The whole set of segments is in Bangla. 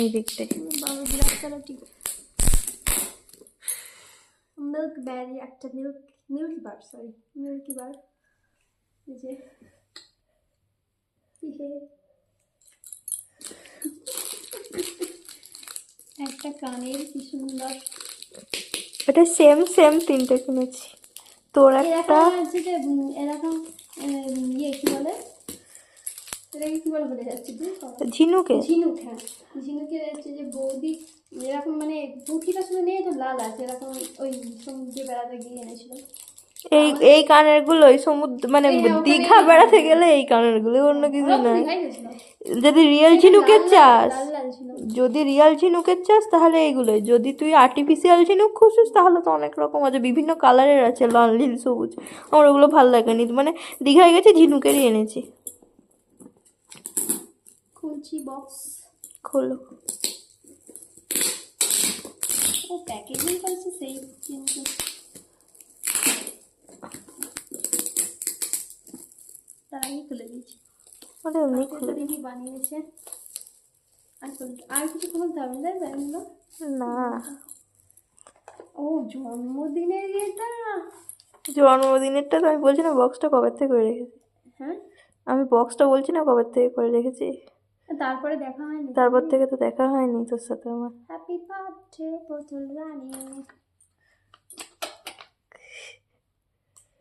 এই দিকটায় বাবা ব্ল্যাক কালারটি মিল্ক বেরি একটা মিল্কি বার এই যে একটা কানের কি সুন্দর। এটা সেম তিনটে কিনেছি। তোর একটা আছে যে এরকম কি বলে এটাকে কি বলে বলে যাচ্ছে ঝিনুক। হ্যাঁ, ঝিনুকের হচ্ছে যে বৌদি এরকম মানে পুঁথিটা শুধু নেই, এটা লাল আছে এরকম, ওই সমুদ্রে বেড়াতে গিয়ে এনেছিল। এই কানের গুলো ওই সমুদ্র মানে দীঘা বেড়াতে গেলে এই কানের গুলো, অন্য কিছু না। যদি রিয়েল ঝিনুকের চাস তাহলে এইগুলোই, যদি তুই আর্টিফিশিয়াল ঝিনুক খুঁজিস তাহলে তো অনেক রকম আছে, বিভিন্ন কালারের আছে, লাল নীল সবুজ। আমার ওগুলো ভালো লাগেনি, মানে দীঘায় গেছি ঝিনুকেরই এনেছি। খুলছি বক্স, খোলো। ও প্যাকেজিং করেছে সেই কিন্তু তার আগে খুলে দিয়েছি। মানে এমনি খুলে দিদি বানিয়েছে। আর কিছু খুলতে হবে না ব্যাগগুলো? না। ও জন্মদিনের এটা, জন্মদিনেরটা তো আমি বলছি না বক্সটা কবে থেকে করে রেখেছি। হ্যাঁ আমি বক্সটা বলছি না কবে থেকে করে রেখেছি। তারপরে দেখা হয়নি, তারপর থেকে তো দেখা হয়নি তোর সাথে আমার। হ্যাপি বার্থডে পুতুল রানী।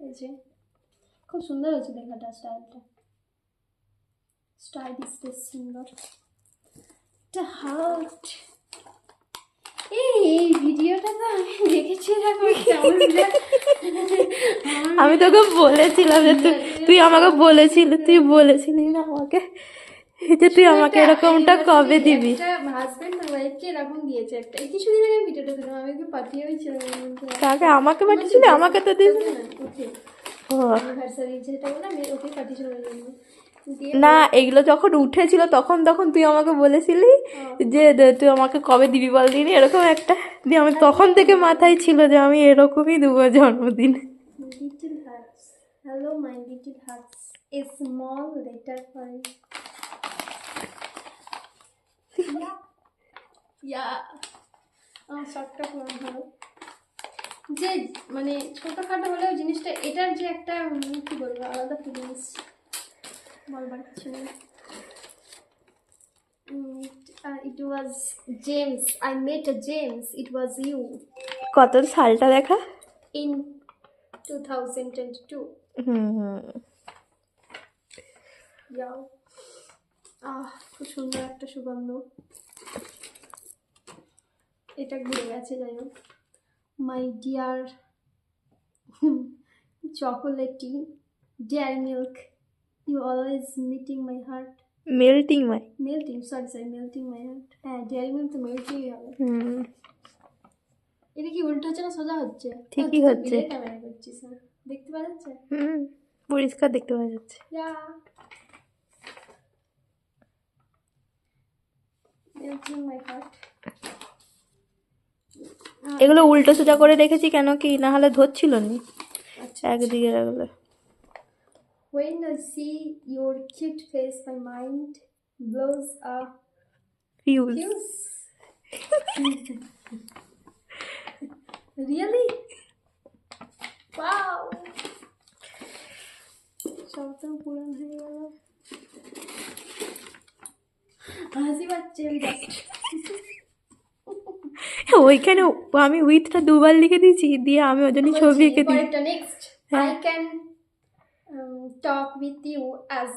এই যে খুব সুন্দর হয়েছে দেখাটা, স্টাইলিশ বেশ সুন্দর একটা হার্ট। এই ভিডিওটা তো আমি দেখেছি, আমি তোকে বলেছিলাম যে তুই আমাকে বলেছিলি না আমাকে যে তুই আমাকে এরকমটা কবে দিবি। হাজবেন্ড আর ওয়াইফকে এরকম দিয়েছে একটা, কিছুদিন আগে ভিডিওটা দেখলাম, আমি কি পাঠিয়ে হয়েছিল তাকে আমাকে পাঠিয়েছিলি, আমাকে তো দিবি অ্যানিভার্সারি যেটা বলে আমি ওকে পাঠিয়েছিল। না, এগুলো যখন উঠেছিল তখন তুই আমাকে বলেছিলি যে তুই আমাকে কবে দিবি বল দিনি, এরকম একটা দিয়ে আমি তখন থেকে মাথায় ছিল যে আমি এরকমই দেবো জন্মদিন। Little hearts, hello my little hearts, a small letter for ya আমার শখটা পূরণ হলো। যে মানে ছোটখাটো হলেও জিনিসটা এটার যে একটা কি বলবো আলাদা ফিলিংস বলবার কিছু নেই। It was James. I met a James. It was you. কত সালটা দেখা? In 2022. যাও খুব সুন্দর একটা সুগন্ধ। এটা ঘুরে গেছে, যাই হোক। My dear chocolaty dairy milk, you always melting my heart. Melting my heart. হ্যাঁ ডেয়ারি মিল্ক তো মেল্টিংই হবে। এটা কি উল্টো হচ্ছে না সোজা হচ্ছে? ঠিকই হচ্ছে। ক্যামেরা করছিস না, দেখতে পাওয়া যাচ্ছে? পরিষ্কার দেখতে পাওয়া যাচ্ছে। এগুলো উল্টো সোজা করে রেখেছি কেন কি না হলে ধরছিল না একদিকে রাখলে। When I see your cute face, my mind blows a fuse. Really? Wow! স্বপ্ন পূরণ হয়ে গেল। হাসি পাচ্ছে ওইখানে আমি উইথটা দুবার লিখে দিয়েছি, দিয়ে আমি ওই জন্য ছবি এঁকে দিই। Next I can talk with you as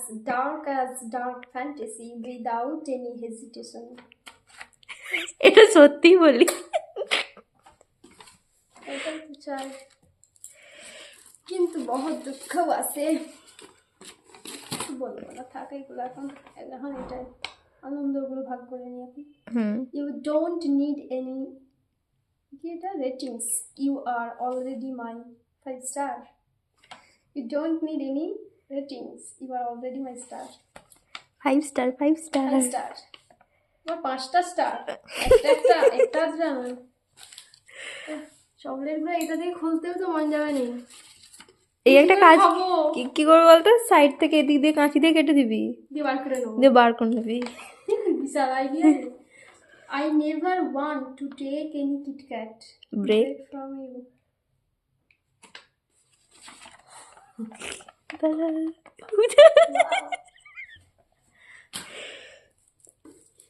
dark fantasy without any hesitation. এটা সত্যি বলি। এটাই তো চাই, কিন্তু বহুত দুঃখ আছে, বলবো না, থাক এগুলো এখন এটাই আনন্দগুলো ভাগ করে নিয়ে আপনি। You don't need any ratings, you are already my 5 star. You don't need any ratings, you are already my star. 5 star 5 star তোমার 5টা স্টার, একটা জানো চকলেটগুলো এটা দিয়ে খুলতেও তো মন যাবে না। এই একটা কাজ কি করবো বলতো, সাইড থেকে এদিক দিয়ে কাঁচি দিয়ে কেটে দিবি, দিয়ে বার করে নেবো, দিয়ে বার করে নিবি। বিশাল idea. I never want to take any Kit Kat Break. from you.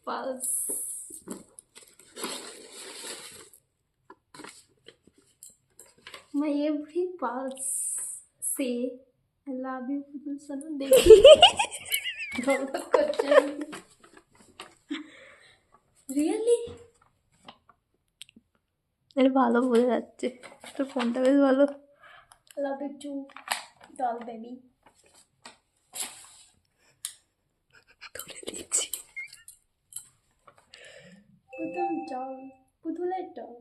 Pulse. My every pulse say I love you. Sana dekhi. Dhonpak korche. Really? এটা ভালো বোঝা যাচ্ছে, তোর ফোনটা বেশ ভালো। Love you too, doll baby. ধরে দিয়েছি। পুতুল ডল, পুতুলের ডল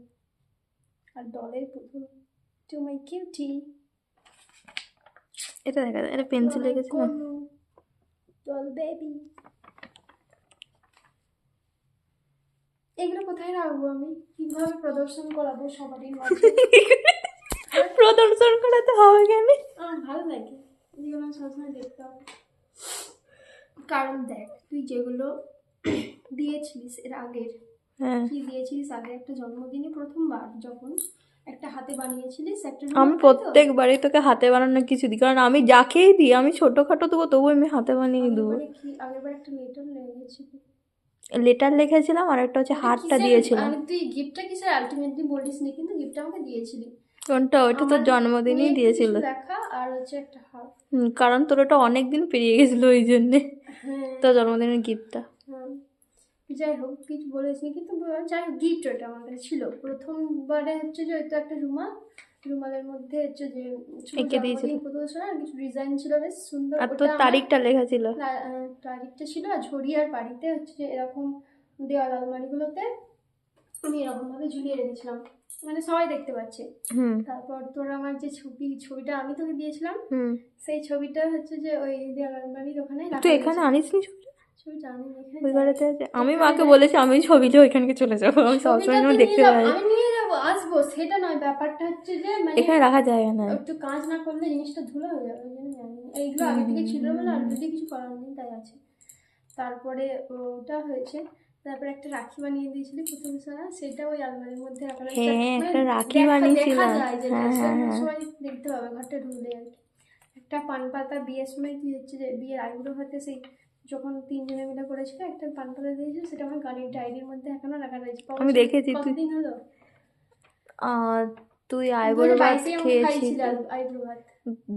আর ডলের পুতুল। To my cutie. এটা দেখা যায়, এটা পেন্সিল লেগেছে না? Doll baby. এগুলো কোথায় রাখবো আমি? কিভাবে প্রদর্শন করাবো সবারই মাঝে? প্রদর্শন করাতে হবে কেন? আমার ভালো লাগে এগুলো, আমি সবসময় দেখতে হবে। কারণ দেখ, তুই যেগুলো দিয়েছিলিস এর আগের, হ্যাঁ, কি দিয়েছিলিস আগে একটা জন্মদিনে প্রথমবার যখন একটা হাতে বানিয়েছিলিস একটা আমি প্রত্যেকবারই তোকে হাতে বানানো কিছু দিই, কারণ আমি যাকেই দিই আমি ছোটোখাটো দেবো, তবু আমি হাতে বানিয়ে দেবো। কি আগেরবার একটা লেটার লেগেছিল, লেটার লিখেছিলাম, আর একটা হচ্ছে হারটা দিয়েছিলাম। তুই গিফটটা কিসের আলটিমেটলি বলিস নি, কিন্তু গিফটটা আমাকে দিয়েছিলি। কোনটা? ওইটা তোর জন্মদিনেই দিয়েছিল। দেখা আর হচ্ছে একটা হার। কারণ তোর ওটা অনেক দিন পেরিয়ে গেছিলো ওই জন্যে, হ্যাঁ তোর জন্মদিনের গিফটটা। হ্যাঁ, যাই হোক কিছু বলেছি, কিন্তু যাই হোক গিফট ওটা আমার কাছে ছিল প্রথমবারে। হচ্ছে যে ওই তো একটা রুমালের মধ্যে হচ্ছে যে এঁকে দিয়েছিল, পুতুল ছিল আর কিছু ডিজাইন ছিল বেশ সুন্দর। আর তোর তারিখটা লেখা ছিল। তারিখটা ছিল, আর ঝড়ি আর বাড়িতে হচ্ছে যে এরকম দেওয়াল আলমারিগুলোতে আমি এরকম ভাবে ঝুলিয়ে রেখেছিলাম, মানে সবাই দেখতে পাচ্ছে। তারপর তোর আমার যে ছবিটা আমি তোকে দিয়েছিলাম, সেই ছবিটা হচ্ছে যে ওই দেওয়াল আলমারির ওখানে। তুই এখানে আনিসনি ছবিটা? ছবিটা আমি এখানে ওই বাড়িতে আছে। আমি মাকে বলেছি আমি ছবিটা ওইখানকে চলে যাবো, আমি সবসময় যেন দেখতে পাই। আমি নিয়ে যাবো, আসবো, সেটা নয়। ব্যাপারটা হচ্ছে যে মানে এখানে রাখা যায় না, একটু কাজ না করলে জিনিসটা ধুলো হয়ে যাবে, ওই জন্য জানি না। এইগুলো আগে থেকে ছিল বলে অলরেডি কিছু করার নেই, তাই আছে। তারপরে ওটা হয়েছে, তারপরে একটা রাখি বানিয়ে দিয়েছিলি পুতুল ছাড়া, সেটা ওই আলমারির মধ্যে রাখা রয়েছে। হ্যাঁ, মানে একটা রাখি বানিয়েছিলাম। দেখা যায় যে হ্যাঁ, সবাই দেখতে পাবে ঘরটা ঢুকলে আর কি। একটা পান পাতা বিয়ের সময় কি হচ্ছে যে বিয়ের আইবুড়ো হাতে সেই যখন 3 জনে মিলে করেছিল, একটা পান পাতা দিয়েছিল, সেটা আমার গানের ডায়েরির মধ্যে এখনো রাখা রয়েছে। আমি দেখেছি। কতদিন হলো? তুই আইবুড়ো ভাত খেয়েছিস? আইবুড়ো ভাত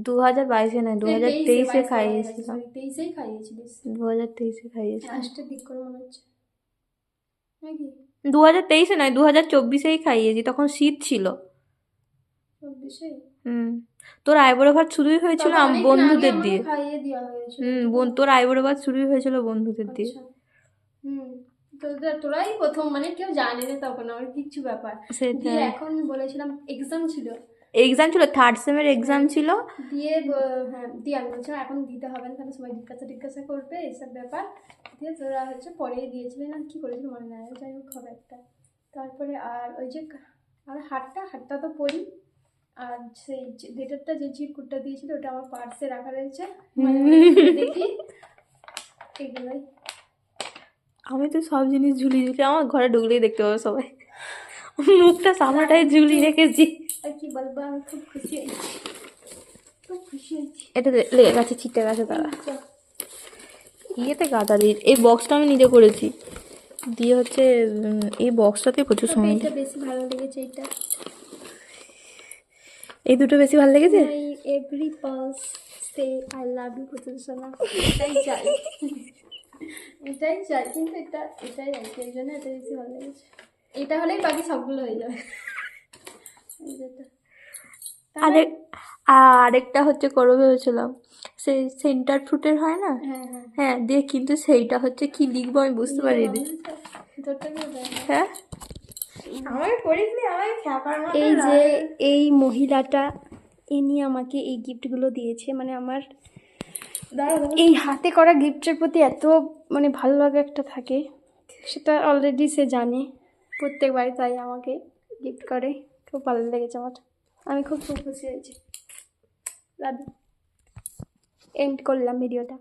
2022-এ নয়, 2023-এ খাইয়েছিলাম। 23-এই খাইয়েছিলিস? 2023-এ খাইয়েছিলাম। লাস্টের দিক করে মনে হচ্ছে নাকি? 2023-এ নয়, 2024-এই খাইয়েছি, তখন শীত ছিল। 24-এ? তোর আইবুড়ো ভাত শুরুই হয়েছিল বন্ধুদের দিয়ে। খাইয়ে দেওয়া হয়েছিল। তোর আইবুড়ো ভাত শুরুই হয়েছিল বন্ধুদের দিয়ে। তোরাই প্রথম, মানে কেউ জানে না তখন আমার কিচ্ছু ব্যাপার। দিয়ে এখন বলেছিলাম এক্সাম ছিল, 3rd সেমের এক্সাম ছিল। দিয়ে হ্যাঁ, দিয়ে আমি বলছিলাম এখন দিতে হবে না, তাহলে সবাই জিজ্ঞাসা করবে এইসব ব্যাপার। দিয়ে তোরা হচ্ছে পরে দিয়েছিলেন, আর কি করেছিল মনে নাই, যাই হোক হবে একটা। তারপরে আর ওই যে আর হাটটা তো পরি, আর সেই লেটারটা যে চিরকুটটা দিয়েছিল ওটা আমার পার্সে রাখা রয়েছে, দেখি এগুলোই। আমি তো সব জিনিস ঝুলি আমার ঘরে ঢুকলেই দেখতে পাবো সবাই, মুখটা সামাটাই ঝুলি রেখেছি। আর কি বলবো, আমি খুব খুশি হয়েছি, খুব খুশি হয়েছি। এটা লেগে গেছে, ছিটে গেছে, তারা ইয়েতে গাদা দিয়ে। এই বক্সটা আমি নিজে করেছি, দিয়ে হচ্ছে এই বক্সটাতে প্রচুর সময়। এটা বেশি ভালো লেগেছে, এটা এই দুটো বেশি ভালো লেগেছে। Every pulse say I love you পুতুল সোনা, এটাই চাই, এটাই চাই। কিন্তু এটাই আর কি, এই জন্য এটা বেশি ভালো লেগেছে। এটা হলেই বাকি সবগুলো হয়ে যাবে। আরেকটা হচ্ছে করবো ভেবেছিলাম, সেই সেন্টার ফ্রুটের হয় না, হ্যাঁ দিয়ে, কিন্তু সেইটা হচ্ছে কি লিখবো আমি বুঝতে পারিনি। হ্যাঁ, এই যে এই মহিলাটা ইনি আমাকে এই গিফটগুলো দিয়েছে, মানে আমার এই হাতে করা গিফটের প্রতি এত মানে ভালো লাগা একটা থাকে, সেটা অলরেডি সে জানে প্রত্যেকবারই, তাই আমাকে গিফট করে। খুব ভালো লেগেছে আমার, আমি খুব খুশি হয়েছি। লাভ, এন্ড করলাম ভিডিওটা।